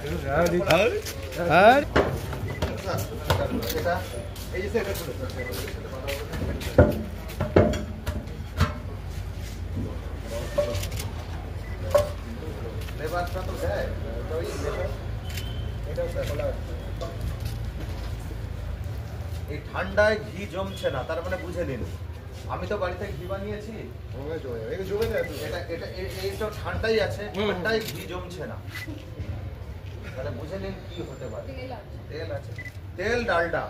আর এই ঠান্ডায় ঘি জমছে না, তার মানে বুঝে নিন আমি তো বাড়িতে ঘি বানিয়েছি, এটা ঠান্ডাই আছে, ঠান্ডায় ঘি জমছে না, তাহলে বুঝে নিন কি হতে পারে। তেল আছে, তেল ডালডা।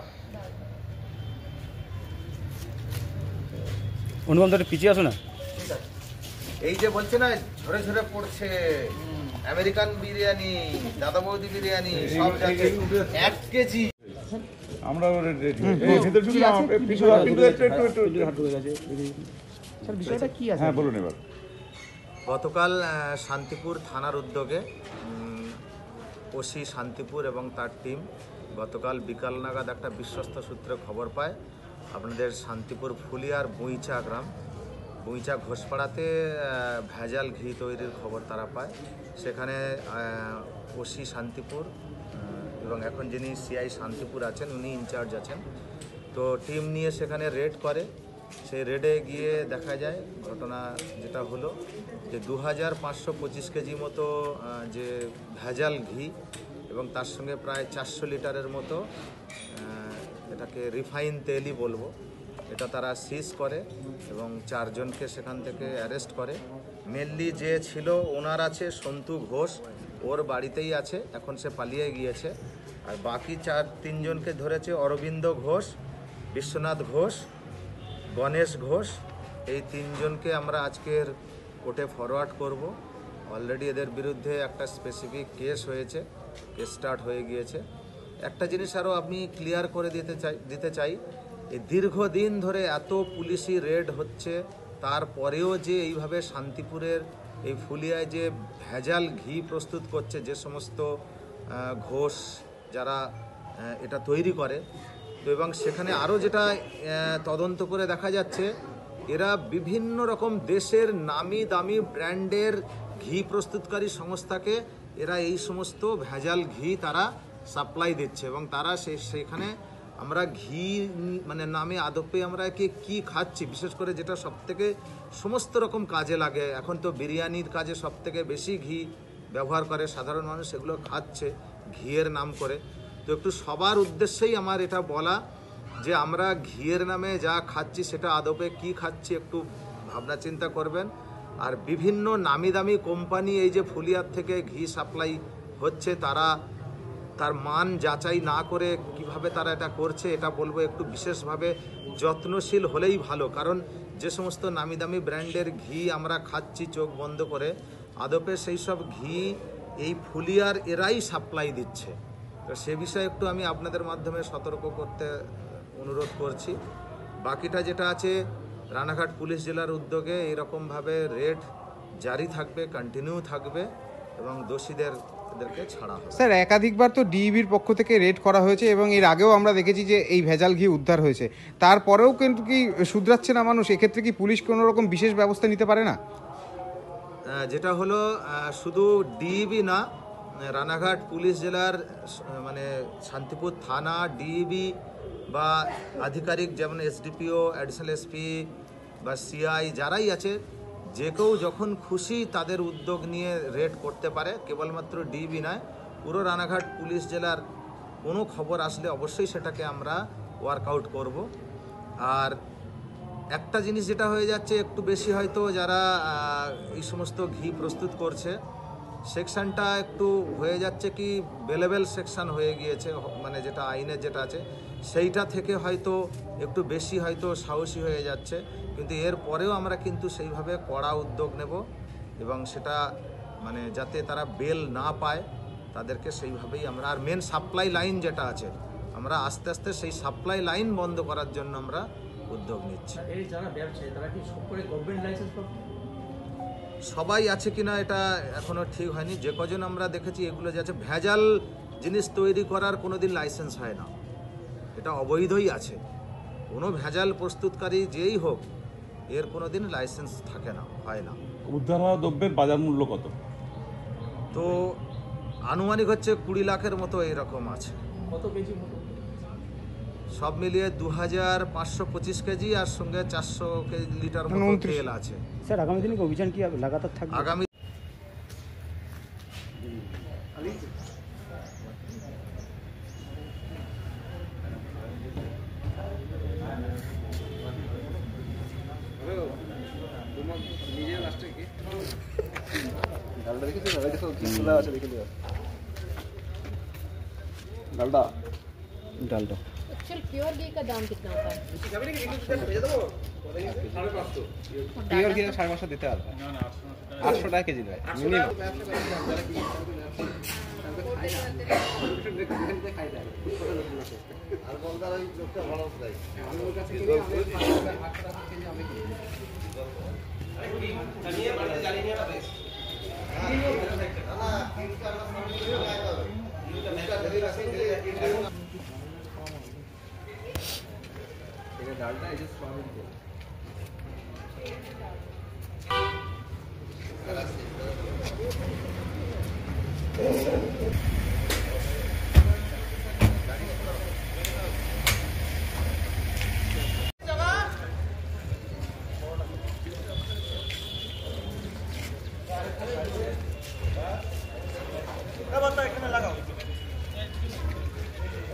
অনুপম তো পিছিয়ে আসো না। ঠিক আছে, এই যে বলছে না ঝরে ঝরে পড়ছে আমেরিকান বিরিয়ানি, দাদা বৌদি বিরিয়ানি সব যাচ্ছে 1 কেজি। আমরা বলুন এবার। গতকাল শান্তিপুর থানার উদ্যোগে ওসি শান্তিপুর এবং তার টিম গতকাল বিকাল নাগাদ একটা বিশ্বস্ত সূত্রে খবর পায় আপনাদের শান্তিপুর ফুলিয়ার বুইচা গ্রাম, বুইচা ঘোষপাড়াতে ভেজাল ঘি তৈরির খবর তারা পায়। সেখানে ওসি শান্তিপুর এবং এখন যিনি সিআই শান্তিপুর আছেন উনি ইনচার্জ আছেন, তো টিম নিয়ে সেখানে রেড করে। সেই রেডে গিয়ে দেখা যায় ঘটনা যেটা হলো যে 2525 কেজি মতো যে ভেজাল ঘি এবং তার সঙ্গে প্রায় 400 লিটারের মতো এটাকে রিফাইন তেলই বলবো, এটা তারা সিজ করে এবং 4 জনকে সেখান থেকে অ্যারেস্ট করে। মেনলি যে ছিল ওনার আছে সন্তু ঘোষ, ওর বাড়িতেই আছে, এখন সে পালিয়ে গিয়েছে। আর বাকি 3 জনকে ধরেছে অরবিন্দ ঘোষ, বিশ্বনাথ ঘোষ, গণেশ ঘোষ। এই 3 জনকে আমরা আজকের কোর্টে ফরওয়ার্ড করব। অলরেডি এদের বিরুদ্ধে একটা স্পেসিফিক কেস হয়েছে, কেস স্টার্ট হয়ে গিয়েছে। একটা জিনিস আরও আমি ক্লিয়ার করে দিতে চাই, এই দীর্ঘদিন ধরে এত পুলিশি রেড হচ্ছে, তারপরেও যে এইভাবে শান্তিপুরের এই ফুলিয়ায় যে ভেজাল ঘি প্রস্তুত করছে যে সমস্ত ঘোষ যারা এটা তৈরি করে, তো এবং সেখানে আরও যেটা তদন্ত করে দেখা যাচ্ছে এরা বিভিন্ন রকম দেশের নামি দামি ব্র্যান্ডের ঘি প্রস্তুতকারী সংস্থাকে এরা এই সমস্ত ভেজাল ঘি তারা সাপ্লাই দিচ্ছে এবং তারা সেখানে আমরা ঘি মানে নামে আদপে আমরা কি খাচ্ছি, বিশেষ করে যেটা সবথেকে সমস্ত রকম কাজে লাগে, এখন তো বিরিয়ানির কাজে সবথেকে বেশি ঘি ব্যবহার করে সাধারণ মানুষ, সেগুলো খাচ্ছে ঘিয়ের নাম করে। তো একটু সবার উদ্দেশ্যেই আমার এটা বলা যে আমরা ঘিয়ের নামে যা খাচ্ছি সেটা আদপে কি খাচ্ছি একটু ভাবনা চিন্তা করবেন। আর বিভিন্ন নামি দামি কোম্পানি এই যে ফুলিয়ার থেকে ঘি সাপ্লাই হচ্ছে তার মান যাচাই না করে কিভাবে তারা এটা করছে, এটা বলবো একটু বিশেষভাবে যত্নশীল হলেই ভালো। কারণ যে সমস্ত নামি দামি ব্র্যান্ডের ঘি আমরা খাচ্ছি চোখ বন্ধ করে, আদপে সেই সব ঘি এই ফুলিয়ার এরাই সাপ্লাই দিচ্ছে। তো সে বিষয়ে একটু আমি আপনাদের মাধ্যমে সতর্ক করতে অনুরোধ করছি। বাকিটা যেটা আছে রানাঘাট পুলিশ জেলার উদ্যোগে এইরকমভাবে রেড জারি থাকবে, কন্টিনিউ থাকবে এবং দোষীদেরকে ছাড়া হবে। স্যার একাধিকবার তো ডিইবির পক্ষ থেকে রেড করা হয়েছে এবং এর আগেও আমরা দেখেছি যে এই ভেজাল ঘি উদ্ধার হয়েছে, তারপরেও কিন্তু কি শুধরাচ্ছে না মানুষ? এক্ষেত্রে কি পুলিশ কোনো রকম বিশেষ ব্যবস্থা নিতে পারে না? যেটা হলো শুধু ডিইবি না, রানাঘাট পুলিশ জেলার মানে শান্তিপুর থানা, ডিইবি বা আধিকারিক যেমন এসডিপিও, অ্যাডিশনাল এসপি বা সিআই যারাই আছে, যে কেউ যখন খুশি তাদের উদ্যোগ নিয়ে রেড করতে পারে। কেবলমাত্র ডিইবি নয়, পুরো রানাঘাট পুলিশ জেলার কোনো খবর আসলে অবশ্যই সেটাকে আমরা ওয়ার্কআউট করব। আর একটা জিনিস যেটা হয়ে যাচ্ছে একটু বেশি হয়তো যারা এই সমস্ত ঘি প্রস্তুত করছে সেকশনটা একটু হয়ে যাচ্ছে কি বেলেবেল সেকশন হয়ে গিয়েছে, মানে যেটা আইনের যেটা আছে সেইটা থেকে হয়তো একটু বেশি হয়তো সাহসী হয়ে যাচ্ছে, কিন্তু এর পরেও আমরা কিন্তু সেইভাবে কড়া উদ্যোগ নেব এবং সেটা মানে যাতে তারা বেল না পায় তাদেরকে সেইভাবেই আমরা। আর মেন সাপ্লাই লাইন যেটা আছে আমরা আস্তে আস্তে সেই সাপ্লাই লাইন বন্ধ করার জন্য আমরা উদ্যোগ নিচ্ছি। এই যারা ব্যবসায়ী তারা কি সব করে গভর্নমেন্ট লাইসেন্স পাবে? সবাই আছে কিনা এটা এখনো ঠিক হয়নি। যে কজন আমরা দেখেছি এগুলো যে আছে ভেজাল জিনিস তৈরি করার কোনোদিন লাইসেন্স হয় না, এটা অবৈধই আছে। কোনো ভেজাল প্রস্তুতকারী যেই হোক এর কোনোদিন লাইসেন্স থাকে না, হয় না। উদ্ধার হওয়া দ্রব্যের বাজার মূল্য কত? তো আনুমানিক হচ্ছে 20 লাখের মতো এইরকম আছে। কত কেজি মতো? সব মিলিয়ে 2525 কেজি আর সঙ্গে 400 লিটার মতো 29 তেল আছে। স্যার আগামী দিনে কি অভিযান কি লাগাতার থাকবে? আগামী ডালটা एक्चुअल प्योर घी का दाम कितना होता है? পিওর ঘি 550 দিতে হবে, 800 টাকা কেজি দেয় মিনিমাম।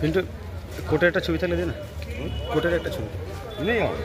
কিন্তু কোর্টের একটা ছবি থাকলে দে না, কোর্টের একটা ছবি নেই হবে